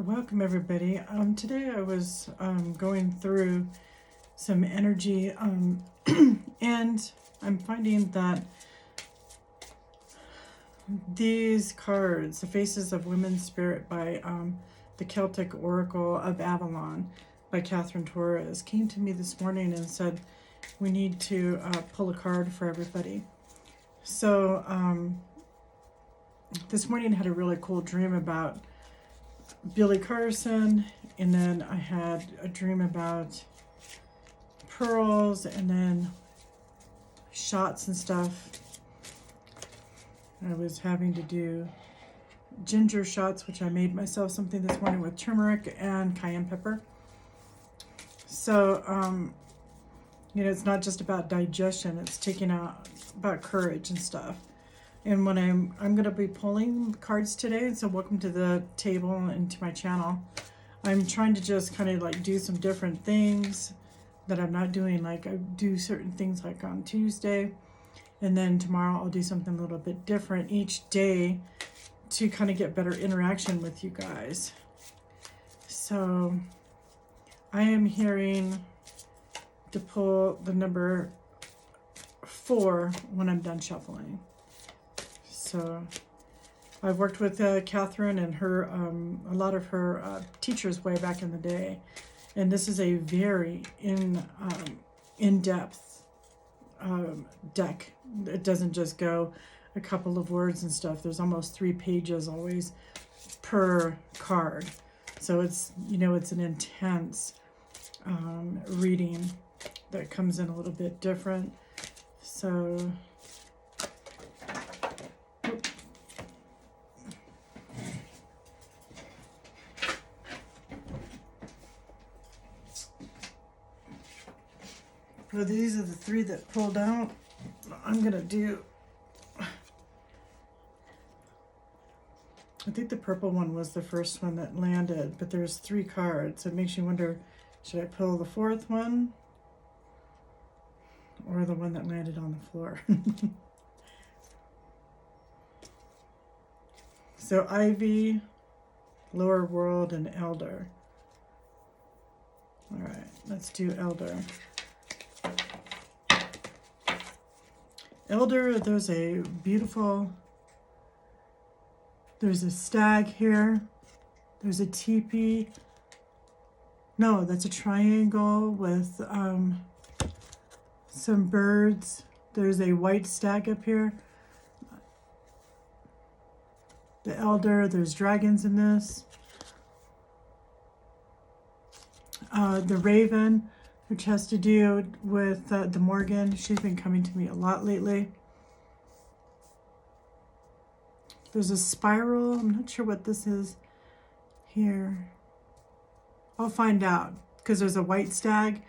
welcome everybody. Today I was going through some energy and I'm finding that these cards, the Faces of Women's Spirit by the Celtic Oracle of Avalon by Catherine Torres, came to me this morning and said we need to pull a card for everybody. So this morning I had a really cool dream about Billy Carson, and then I had a dream about pearls and then shots and stuff. I was having to do ginger shots, which I made myself something this morning with turmeric and cayenne pepper. So, it's not just about digestion, it's taking out about courage and stuff. And when I'm going to be pulling cards today, so welcome to the table and to my channel. I'm trying to just kind of like do some different things that I'm not doing. Like I do certain things like on Tuesday, and then tomorrow I'll do something a little bit different each day to kind of get better interaction with you guys. So I am hearing to pull the number 4 when I'm done shuffling. So I've worked with Catherine and her a lot of her teachers way back in the day, and this is a very in-depth deck. It doesn't just go a couple of words and stuff. There's almost 3 pages always per card, so it's it's an intense reading that comes in a little bit different. So well, these are the 3 that pulled out. I'm gonna do, I think the purple one was the first one that landed, but there's 3 cards. It makes you wonder, should I pull the 4th one or the one that landed on the floor? So Ivy, Lower World, and Elder. All right, let's do Elder. Elder, there's a stag here. There's a teepee. No, that's a triangle with some birds. There's a white stag up here. The Elder, there's dragons in this. The Raven, which has to do with the Morgan. She's been coming to me a lot lately. There's a spiral. I'm not sure what this is here. I'll find out, because there's a white stag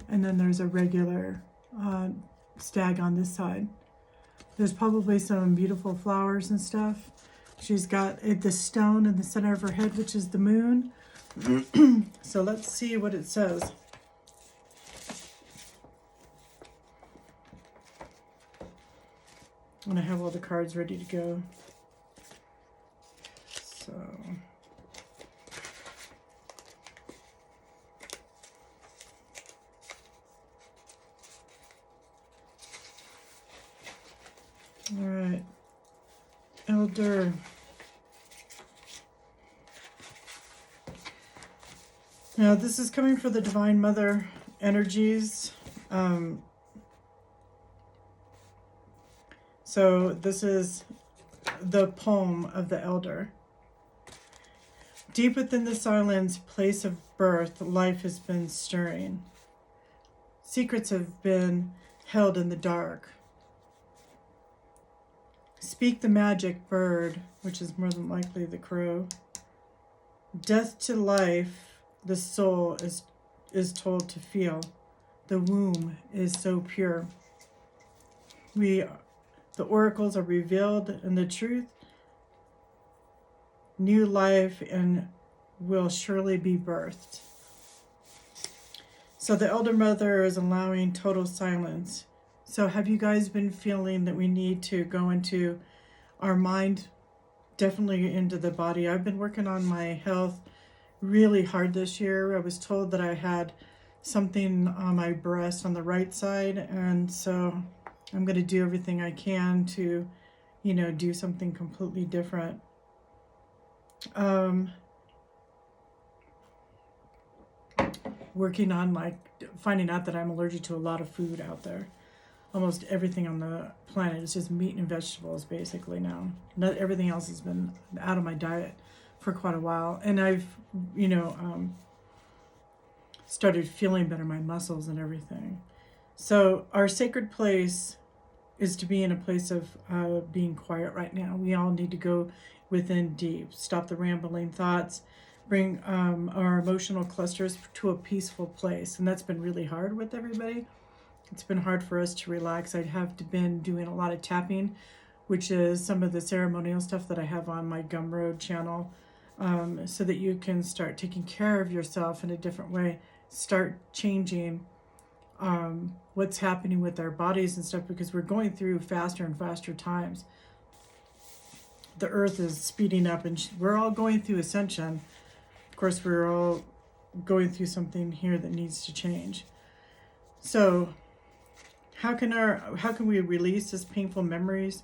and then there's a regular stag on this side. There's probably some beautiful flowers and stuff. She's got the stone in the center of her head, which is the moon. So let's see what it says. And I have all the cards ready to go. So all right, Elder. Now this is coming for the Divine Mother energies. So this is the poem of the Elder. Deep within the silence, place of birth, life has been stirring. Secrets have been held in the dark. Speak the magic bird, which is more than likely the crow. Death to life, the soul is told to feel. The womb is so pure. The oracles are revealed in the truth. New life and will surely be birthed. So the Elder Mother is allowing total silence. So have you guys been feeling that we need to go into our mind, definitely into the body? I've been working on my health really hard this year. I was told that I had something on my breast on the right side, and so I'm going to do everything I can to, you know, do something completely different. Working on like finding out that I'm allergic to a lot of food out there. Almost everything on the planet is just meat and vegetables basically now. Not everything else has been out of my diet for quite a while, and I've, you know, started feeling better, my muscles and everything. So our sacred place is to be in a place of being quiet right now. We all need to go within deep, stop the rambling thoughts, bring our emotional clusters to a peaceful place. And that's been really hard with everybody. It's been hard for us to relax. I have been doing a lot of tapping, which is some of the ceremonial stuff that I have on my Gumroad channel, so that you can start taking care of yourself in a different way, start changing what's happening with our bodies and stuff, because we're going through faster and faster times. The earth is speeding up, and we're all going through ascension. Of course, we're all going through something here that needs to change. So how can we release this painful memories?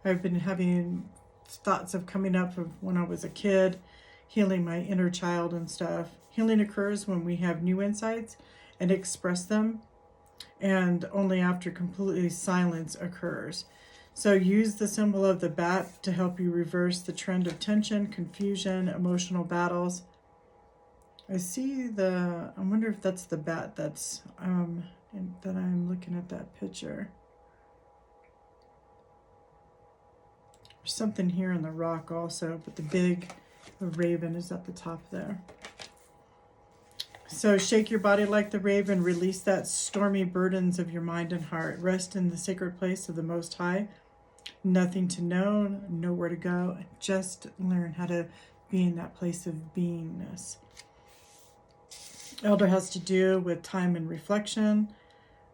I've been having thoughts of coming up of when I was a kid, healing my inner child and stuff. Healing occurs when we have new insights and express them, and only after completely silence occurs. So use the symbol of the bat to help you reverse the trend of tension, confusion, emotional battles. I wonder if that's the bat that I'm looking at that picture. There's something here in the rock also, but the raven is at the top there. So shake your body like the raven, release that stormy burdens of your mind and heart. Rest in the sacred place of the Most High. Nothing to know, nowhere to go. Just learn how to be in that place of beingness. Elder has to do with time and reflection.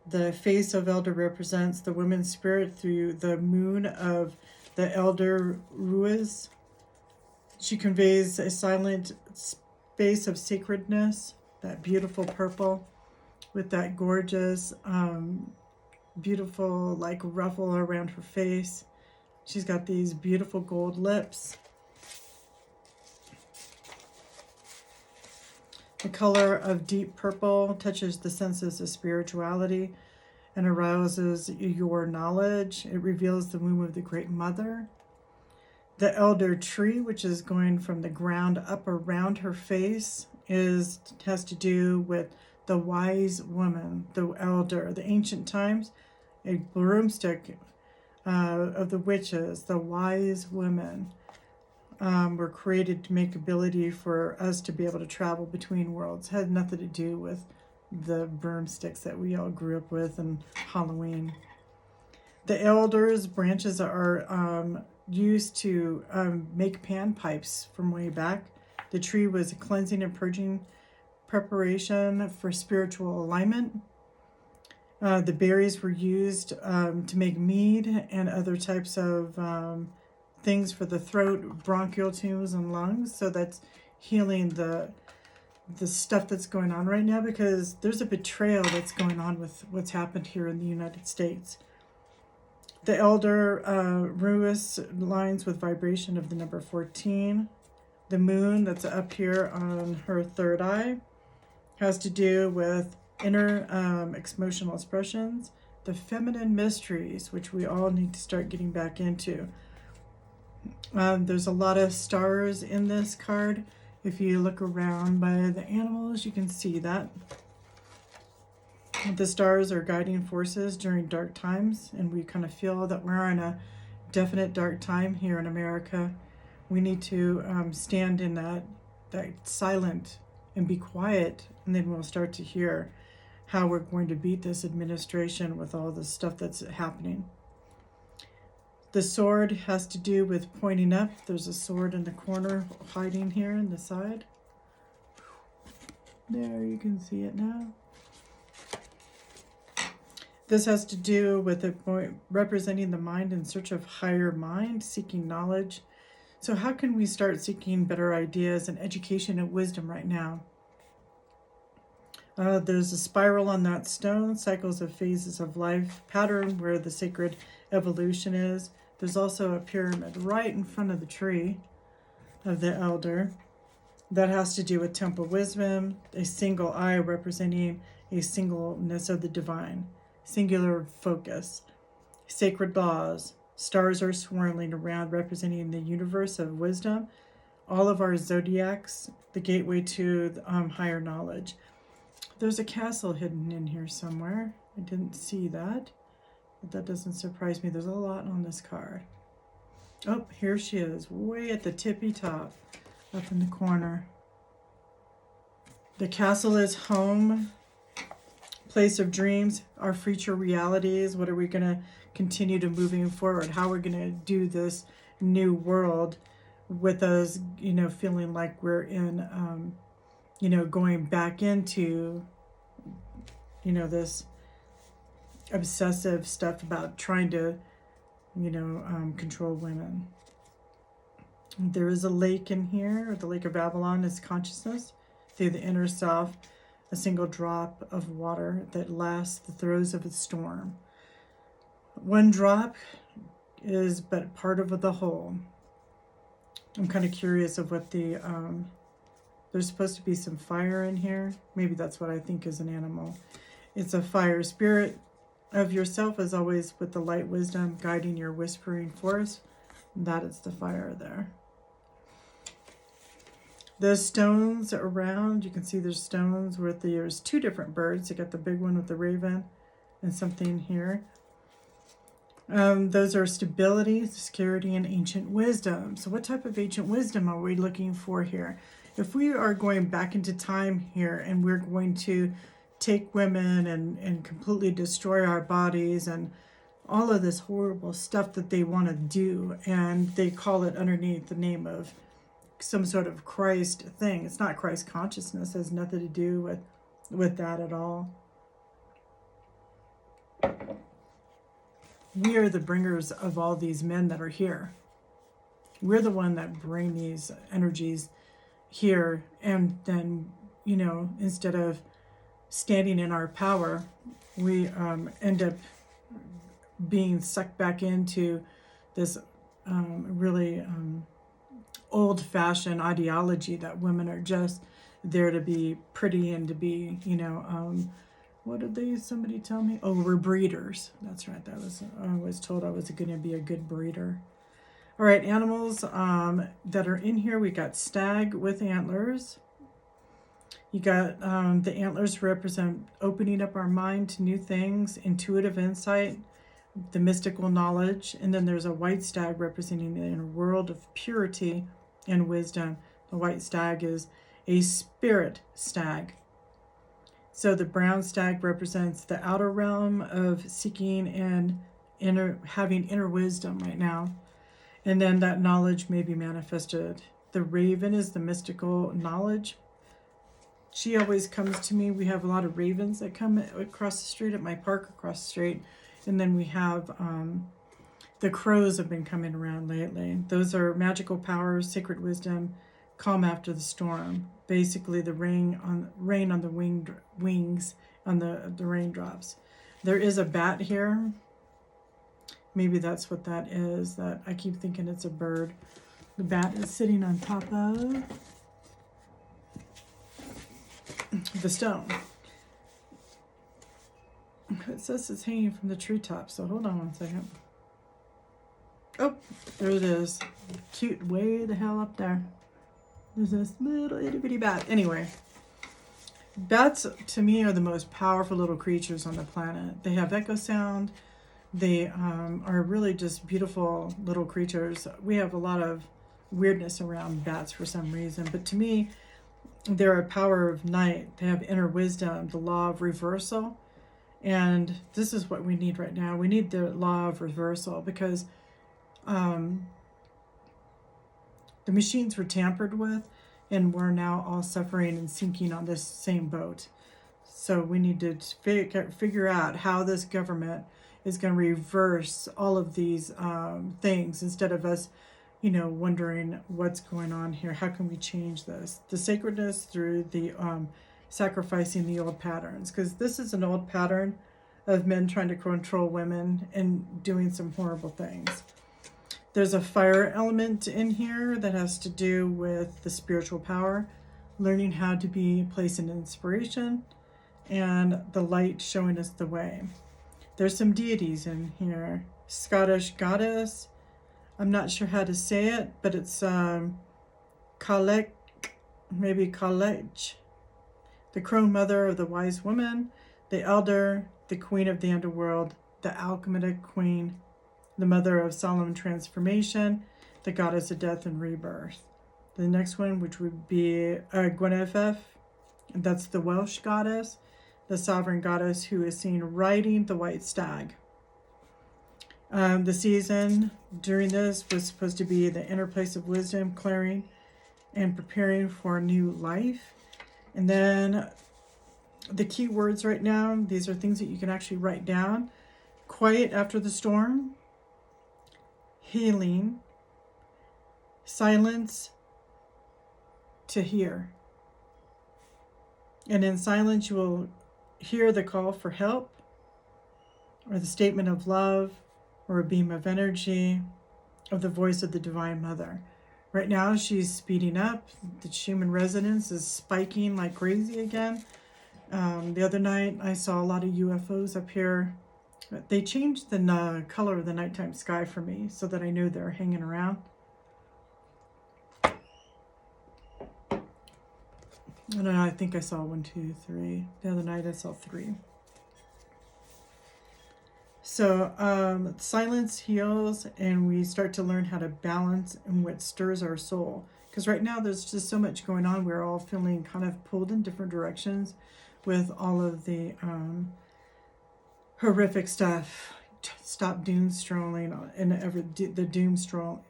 The face of Elder represents the woman's spirit through the moon of the Elder Ruiz. She conveys a silent space of sacredness, that beautiful purple with that gorgeous, beautiful like ruffle around her face. She's got these beautiful gold lips. The color of deep purple touches the senses of spirituality and arouses your knowledge. It reveals the womb of the Great Mother. The elder tree, which is going from the ground up around her face, has to do with the wise woman, the elder. The ancient times, a broomstick of the witches, the wise women, were created to make ability for us to be able to travel between worlds. It had nothing to do with the broomsticks that we all grew up with and Halloween. The elders' branches are used to make panpipes from way back. The tree was a cleansing and purging preparation for spiritual alignment. The berries were used to make mead and other types of things for the throat, bronchial tubes, and lungs. So that's healing the stuff that's going on right now, because there's a betrayal that's going on with what's happened here in the United States. The elder Ruiz lines with vibration of the number 14. The moon that's up here on her third eye has to do with inner emotional expressions, the feminine mysteries, which we all need to start getting back into. There's a lot of stars in this card. If you look around by the animals, you can see that. The stars are guiding forces during dark times, and we kind of feel that we're in a definite dark time here in America. We need to stand in that silent and be quiet, and then we'll start to hear how we're going to beat this administration with all the stuff that's happening. The sword has to do with pointing up. There's a sword in the corner hiding here in the side. There, you can see it now. This has to do with it representing the mind in search of higher mind, seeking knowledge. So how can we start seeking better ideas and education and wisdom right now? There's a spiral on that stone, cycles of phases of life, pattern where the sacred evolution is. There's also a pyramid right in front of the tree of the elder. That has to do with temple wisdom, a single eye representing a singleness of the divine, singular focus, sacred laws. Stars are swirling around, representing the universe of wisdom. All of our zodiacs, the gateway to higher knowledge. There's a castle hidden in here somewhere. I didn't see that, but that doesn't surprise me. There's a lot on this card. Oh, here she is, way at the tippy top, up in the corner. The castle is home, place of dreams, our future realities. What are we going to continue to moving forward? How we're going to do this new world with us, feeling like we're in, going back into, this obsessive stuff about trying to, control women. There is a lake in here. The lake of Avalon is consciousness through the inner self, a single drop of water that lasts the throes of a storm. One drop is but part of the whole. I'm kind of curious of what there's supposed to be some fire in here. Maybe that's what I think is an animal. It's a fire spirit of yourself, as always, with the light wisdom guiding your whispering force. That is the fire there. The stones around, you can see there's stones where there's two different birds. You got the big one with the raven and something here. Those are stability, security, and ancient wisdom. So what type of ancient wisdom are we looking for here? If we are going back into time here and we're going to take women and completely destroy our bodies and all of this horrible stuff that they want to do, and they call it underneath the name of some sort of Christ thing. It's not Christ consciousness. It has nothing to do with that at all. We are the bringers of all these men that are here. We're the one that bring these energies here, and then, instead of standing in our power, we end up being sucked back into this really old-fashioned ideology that women are just there to be pretty and to be, what did somebody tell me? Oh, we're breeders. That's right. I was told I was going to be a good breeder. All right, animals that are in here, we got stag with antlers. You got the antlers represent opening up our mind to new things, intuitive insight, the mystical knowledge. And then there's a white stag representing the inner world of purity and wisdom. The white stag is a spirit stag. So the brown stag represents the outer realm of seeking and having inner wisdom right now. And then that knowledge may be manifested. The raven is the mystical knowledge. She always comes to me. We have a lot of ravens that come across the street at my park across the street. And then we have the crows have been coming around lately. Those are magical powers, sacred wisdom, calm after the storm. Basically the rain on the wings on the raindrops. There is a bat here. Maybe that's what that is. That I keep thinking it's a bird. The bat is sitting on top of the stone. It says it's hanging from the treetop, so hold on one second. Oh, there it is. Cute, way the hell up there. There's this little itty bitty bat. Anyway, bats to me are the most powerful little creatures on the planet. They have echo sound. They are really just beautiful little creatures. We have a lot of weirdness around bats for some reason, but to me, they're a power of night. They have inner wisdom, the law of reversal. And this is what we need right now. We need the law of reversal because the machines were tampered with and we're now all suffering and sinking on this same boat. So we need to figure out how this government is going to reverse all of these things instead of us, wondering what's going on here. How can we change this? The sacredness through the sacrificing the old patterns, because this is an old pattern of men trying to control women and doing some horrible things. There's a fire element in here that has to do with the spiritual power, learning how to be placed in inspiration, and the light showing us the way. There's some deities in here. Scottish goddess, I'm not sure how to say it, but it's Kalech, maybe Kalech, the crone mother of the wise woman, the elder, the queen of the underworld, the alchemitic queen, the mother of solemn transformation, the goddess of death and rebirth. The next one, which would be Gwenevere, that's the Welsh goddess, the sovereign goddess who is seen riding the white stag. The season during this was supposed to be the inner place of wisdom, clearing and preparing for a new life. And then the key words right now, these are things that you can actually write down. Quiet after the storm, healing, silence to hear. And in silence, you will hear the call for help, or the statement of love, or a beam of energy, of the voice of the Divine Mother. Right now, she's speeding up. The Schumann resonance is spiking like crazy again. The other night, I saw a lot of UFOs up here. They changed the color of the nighttime sky for me so that I knew they were hanging around. I don't know, I think I saw 1, 2, 3. The other night I saw 3. So silence heals, and we start to learn how to balance and what stirs our soul. Because right now there's just so much going on. We're all feeling kind of pulled in different directions with all of the horrific stuff. Stop doom strolling and the doom scrolling.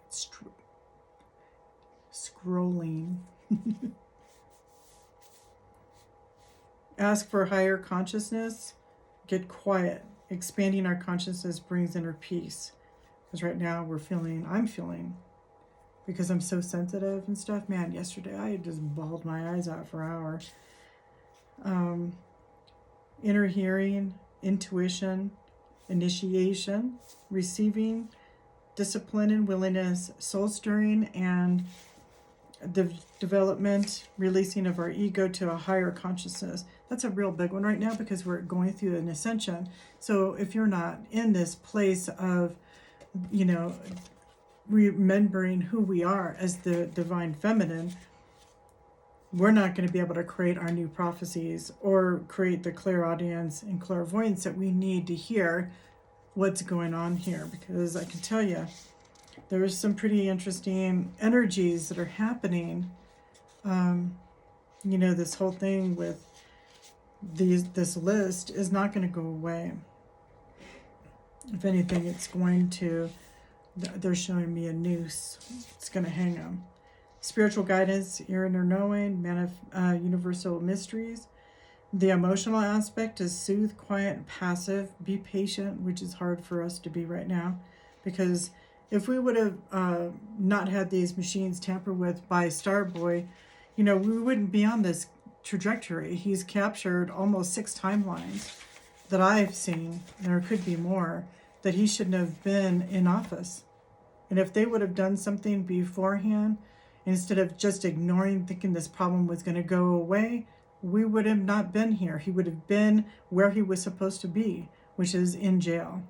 Ask for higher consciousness. Get quiet. Expanding our consciousness brings inner peace. Because right now I'm feeling, because I'm so sensitive and stuff. Man, yesterday I just bawled my eyes out for hours. Inner hearing, intuition, initiation, receiving, discipline and willingness, soul stirring, and the development, releasing of our ego to a higher consciousness. That's a real big one right now because we're going through an ascension. So if you're not in this place of, remembering who we are as the divine feminine, we're not going to be able to create our new prophecies or create the clairaudience and clairvoyance that we need to hear what's going on here. Because I can tell you, there's some pretty interesting energies that are happening. This whole thing with this list is not going to go away. If anything, it's going to, they're showing me a noose. It's going to hang them. Spiritual guidance, inner knowing, universal mysteries. The emotional aspect is soothe, quiet, and passive. Be patient, which is hard for us to be right now. Because if we would have not had these machines tampered with by Starboy, we wouldn't be on this trajectory. He's captured almost 6 timelines that I've seen. There could be more, that he shouldn't have been in office. And if they would have done something beforehand, instead of just ignoring, thinking this problem was going to go away, we would have not been here. He would have been where he was supposed to be, which is in jail.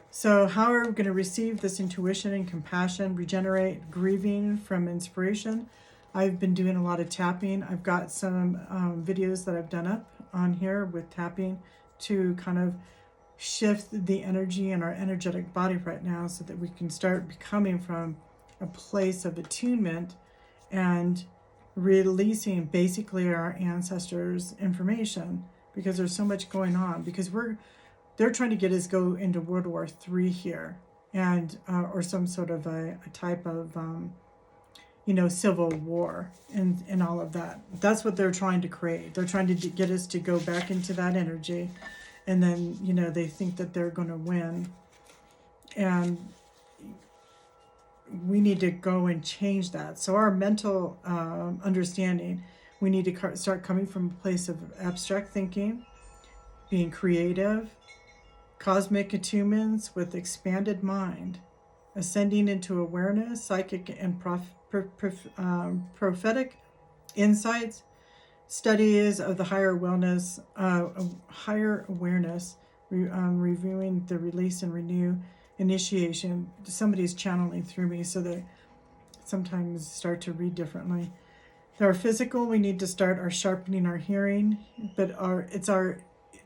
So how are we going to receive this intuition and compassion, regenerate, grieving from inspiration? I've been doing a lot of tapping. I've got some videos that I've done up on here with tapping to kind of shift the energy in our energetic body right now so that we can start becoming from a place of attunement and releasing basically our ancestors' information, because there's so much going on, because they're trying to get us go into World War III here, and or some sort of a type of civil war and all of that. That's what they're trying to create. They're trying to get us to go back into that energy, and then they think that they're going to win. And we need to go and change that. So our mental understanding, we need to start coming from a place of abstract thinking, being creative, cosmic attunements with expanded mind, ascending into awareness, psychic and prophetic insights, studies of the higher wellness, higher awareness, reviewing the release and renew initiation. Somebody's channeling through me, so they sometimes start to read differently. Our physical, we need to start our sharpening our hearing, but it's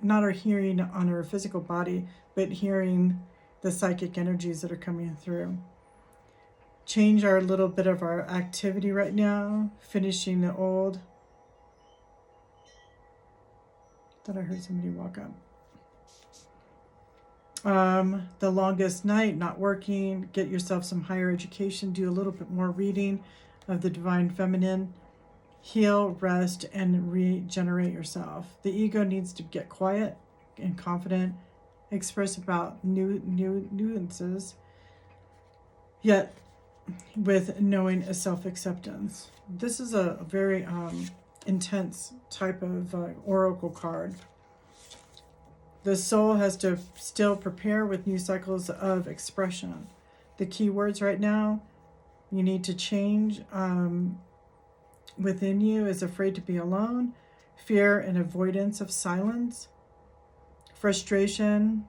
not our hearing on our physical body, but hearing the psychic energies that are coming through. Change our little bit of our activity right now, finishing the old. Thought I heard somebody walk up. The longest night, not working, get yourself some higher education, do a little bit more reading of the divine feminine, heal, rest, and regenerate yourself. The ego needs to get quiet and confident, express about new nuances, yet with knowing a self-acceptance. This is a very intense type of oracle card. The soul has to still prepare with new cycles of expression. The key words right now, you need to change within you is afraid to be alone, fear and avoidance of silence, frustration,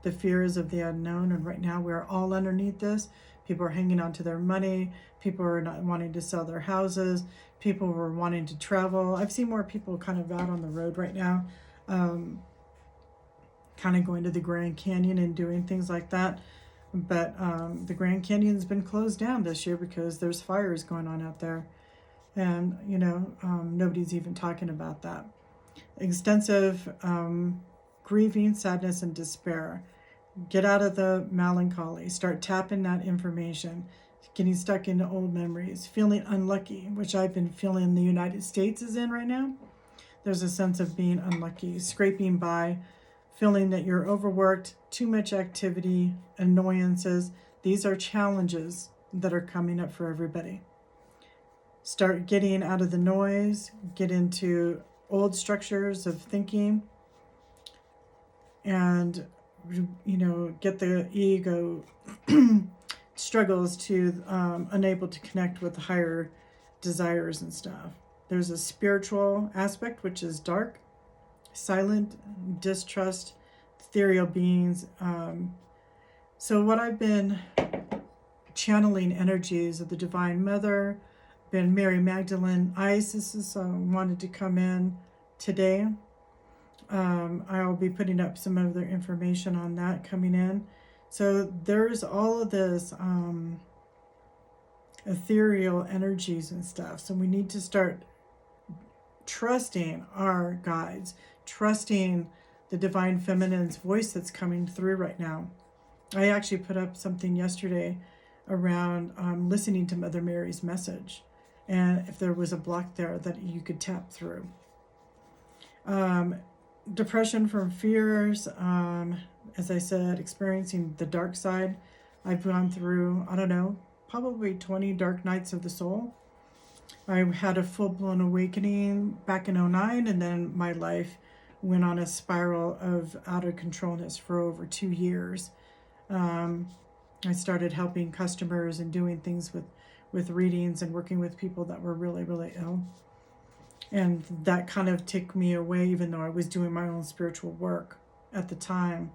the fears of the unknown. And right now we're all underneath this. People are hanging on to their money. People are not wanting to sell their houses. People were wanting to travel. I've seen more people kind of out on the road right now, kind of going to the Grand Canyon and doing things like that. But the Grand Canyon's been closed down this year because there's fires going on out there. And, nobody's even talking about that. Extensive grieving, sadness, and despair. Get out of the melancholy. Start tapping that information. Getting stuck into old memories. Feeling unlucky, which I've been feeling the United States is in right now. There's a sense of being unlucky. Scraping by. Feeling that you're overworked. Too much activity. Annoyances. These are challenges that are coming up for everybody. Start getting out of the noise. Get into old structures of thinking. And get the ego struggles to unable to connect with higher desires and stuff. There's a spiritual aspect, which is dark, silent, distrust, ethereal beings. So what I've been channeling energies of the Divine Mother, been Mary Magdalene, Isis wanted to come in today. I'll be putting up some other information on that coming in. So there's all of this ethereal energies and stuff. So we need to start trusting our guides, trusting the Divine Feminine's voice that's coming through right now. I actually put up something yesterday around listening to Mother Mary's message, and if there was a block there that you could tap through. Depression from fears, as I said, experiencing the dark side. I've gone through, probably 20 dark nights of the soul. I had a full-blown awakening back in 2009, and then my life went on a spiral of out of controlness for over 2 years. I started helping customers and doing things with readings and working with people that were really, really ill. And that kind of took me away, even though I was doing my own spiritual work at the time.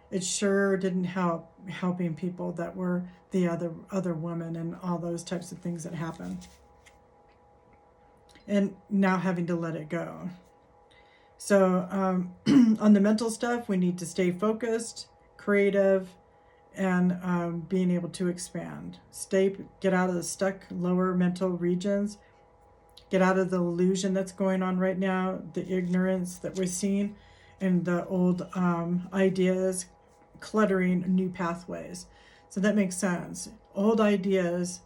It sure didn't help helping people that were the other women and all those types of things that happened. And now having to let it go. So on the mental stuff, we need to stay focused, creative, and being able to expand. Get out of the stuck lower mental regions. Get out of the illusion that's going on right now, the ignorance that we're seeing, and the old ideas cluttering new pathways. So that makes sense. Old ideas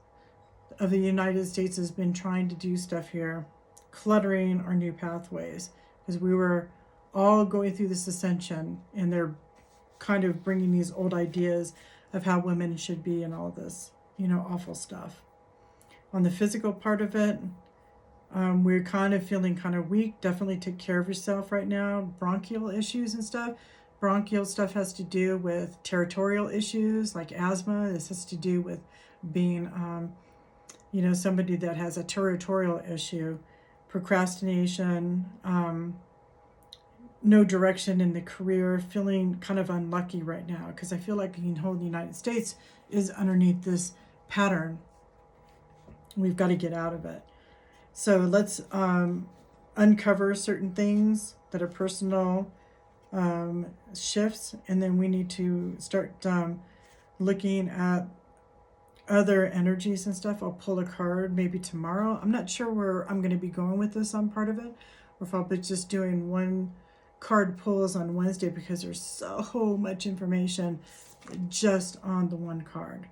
of the United States has been trying to do stuff here, cluttering our new pathways, because we were all going through this ascension, and they're kind of bringing these old ideas of how women should be and all this. awful stuff. On the physical part of it, we're kind of feeling kind of weak. Definitely take care of yourself right now. Bronchial issues and stuff. Bronchial stuff has to do with territorial issues like asthma. This has to do with being, somebody that has a territorial issue, procrastination, no direction in the career, feeling kind of unlucky right now, because I feel like the whole United States is underneath this pattern. We've got to get out of it. So let's uncover certain things that are personal shifts, and then we need to start looking at other energies and stuff. I'll pull a card maybe tomorrow. I'm not sure where I'm going to be going with this on part of it, or if I'll be just doing one card pulls on Wednesday, because there's so much information just on the one card.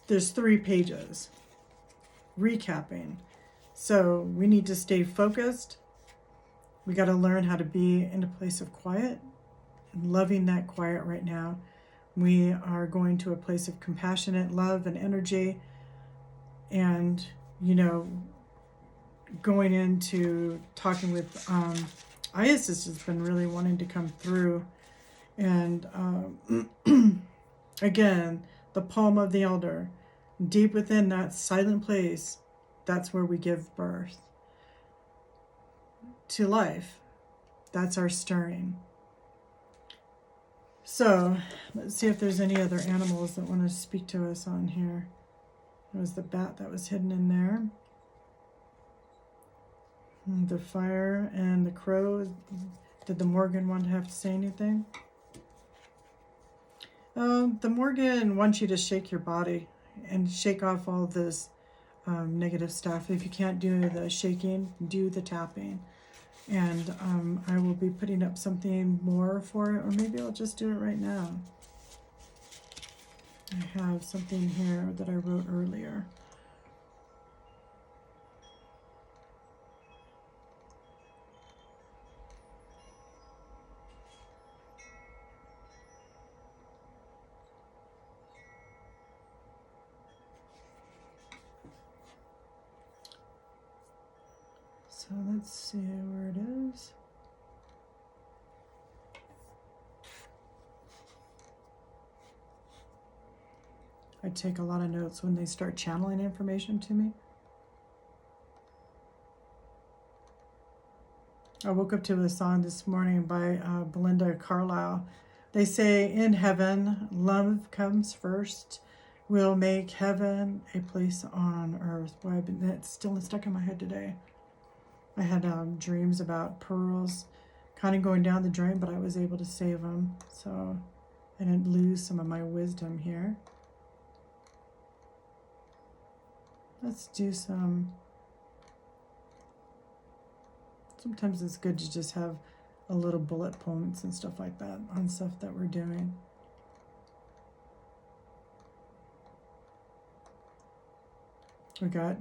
There's 3 pages recapping. So we need to stay focused. We got to learn how to be in a place of quiet, and loving that quiet right now. We are going to a place of compassionate love and energy, and going into talking with Isis has been really wanting to come through. And again, the palm of the elder, deep within that silent place, that's where we give birth to life. That's our stirring. So let's see if there's any other animals that want to speak to us on here. There was the bat that was hidden in there. The fire and the crow. Did the Morgan want to have to say anything? The Morgan wants you to shake your body and shake off all this negative stuff. If you can't do the shaking, do the tapping. And I will be putting up something more for it, or maybe I'll just do it right now. I have something here that I wrote earlier. So let's see where it is. I take a lot of notes when they start channeling information to me. I woke up to a song this morning by Belinda Carlisle. They say, in heaven, love comes first. We'll make heaven a place on earth. Boy, it's still stuck in my head today. I had dreams about pearls kind of going down the drain, but I was able to save them. So I didn't lose some of my wisdom here. Let's do some. Sometimes it's good to just have a little bullet points and stuff like that on stuff that we're doing. We got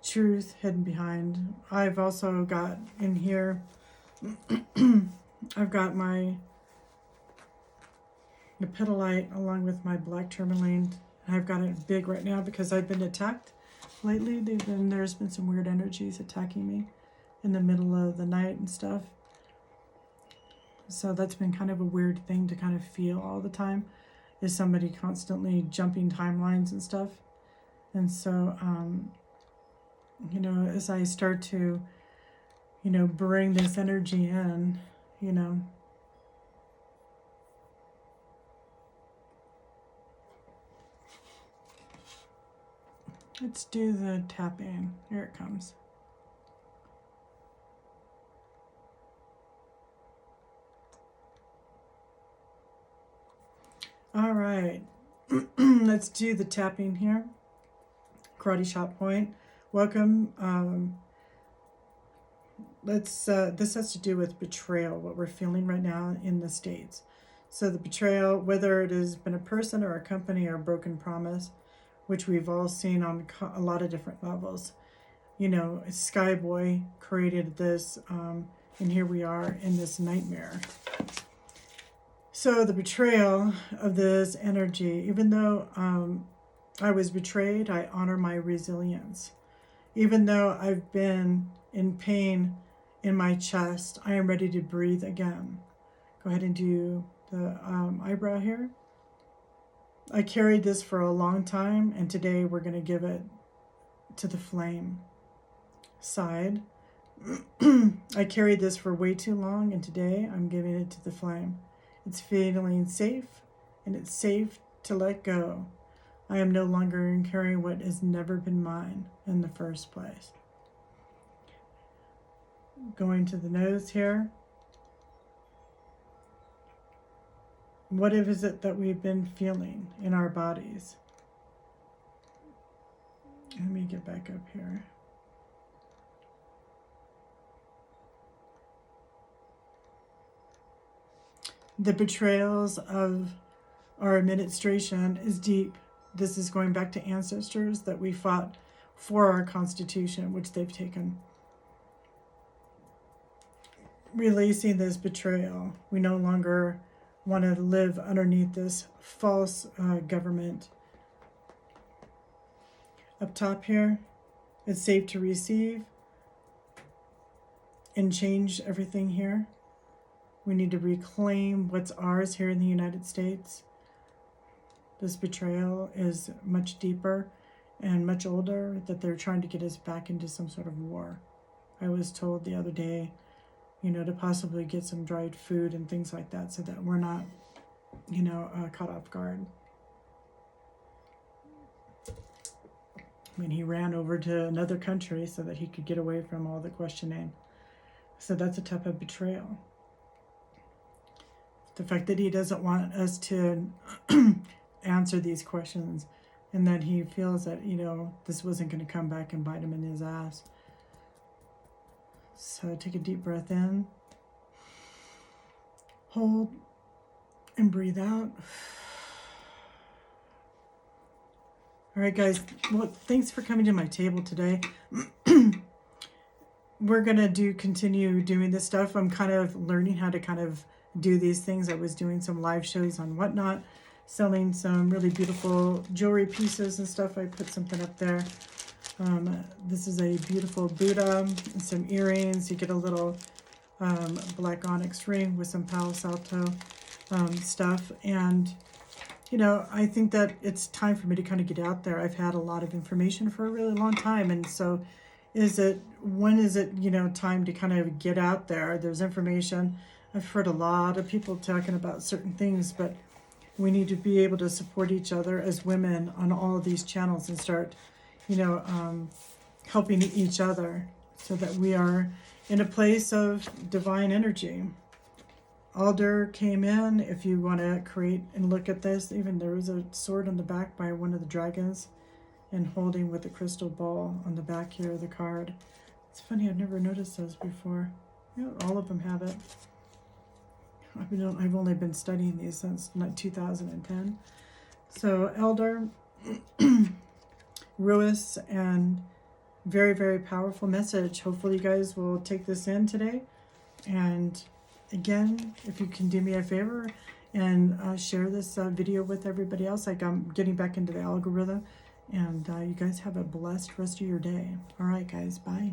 truth hidden behind. I've also got in here, I've got my lepidolite along with my black tourmaline. I've got it big right now because I've been attacked lately. There's been some weird energies attacking me in the middle of the night and stuff. So that's been kind of a weird thing to kind of feel all the time, is somebody constantly jumping timelines and stuff. And so, as I start to, bring this energy in, let's do the tapping. Here it comes. All right, let's do the tapping here. Karate Chop Point. Welcome. This has to do with betrayal, what we're feeling right now in the States. So the betrayal, whether it has been a person or a company or a broken promise, which we've all seen on a lot of different levels. Skyboy created this, and here we are in this nightmare. So the betrayal of this energy, even though I was betrayed. I honor my resilience. Even though I've been in pain in my chest, I am ready to breathe again. Go ahead and do the eyebrow here. I carried this for a long time, and today we're going to give it to the flame. Side. I carried this for way too long, and today I'm giving it to the flame. It's feeling safe, and it's safe to let go. I am no longer carrying what has never been mine in the first place. Going to the nose here. What is it that we've been feeling in our bodies? Let me get back up here. The betrayals of our administration is deep. This is going back to ancestors that we fought for our Constitution, which they've taken. Releasing this betrayal. We no longer want to live underneath this false government. Up top here, it's safe to receive and change everything here. We need to reclaim what's ours here in the United States. This betrayal is much deeper and much older, that they're trying to get us back into some sort of war. I was told the other day, to possibly get some dried food and things like that so that we're not, caught off guard. I mean, he ran over to another country so that he could get away from all the questioning. So that's a type of betrayal. The fact that he doesn't want us to answer these questions, and that he feels that, this wasn't going to come back and bite him in his ass. So take a deep breath in, hold, and breathe out. All right, guys. Well, thanks for coming to my table today. We're going to continue doing this stuff. I'm kind of learning how to kind of do these things. I was doing some live shows on Whatnot, selling some really beautiful jewelry pieces and stuff. I put something up there. This is a beautiful Buddha and some earrings. You get a little black onyx ring with some Palo Santo stuff. And, I think that it's time for me to kind of get out there. I've had a lot of information for a really long time. And so when is it, time to kind of get out there? There's information. I've heard a lot of people talking about certain things, but we need to be able to support each other as women on all of these channels and start, helping each other so that we are in a place of divine energy. Alder came in. If you want to create and look at this, even there was a sword on the back by one of the dragons and holding with a crystal ball on the back here of the card. It's funny, I've never noticed those before. All of them have it. I've only been studying these since 2010. So Elder, Ruiz, and very, very powerful message. Hopefully you guys will take this in today. And again, if you can do me a favor and share this video with everybody else, like I'm getting back into the algorithm. And you guys have a blessed rest of your day. All right, guys, bye.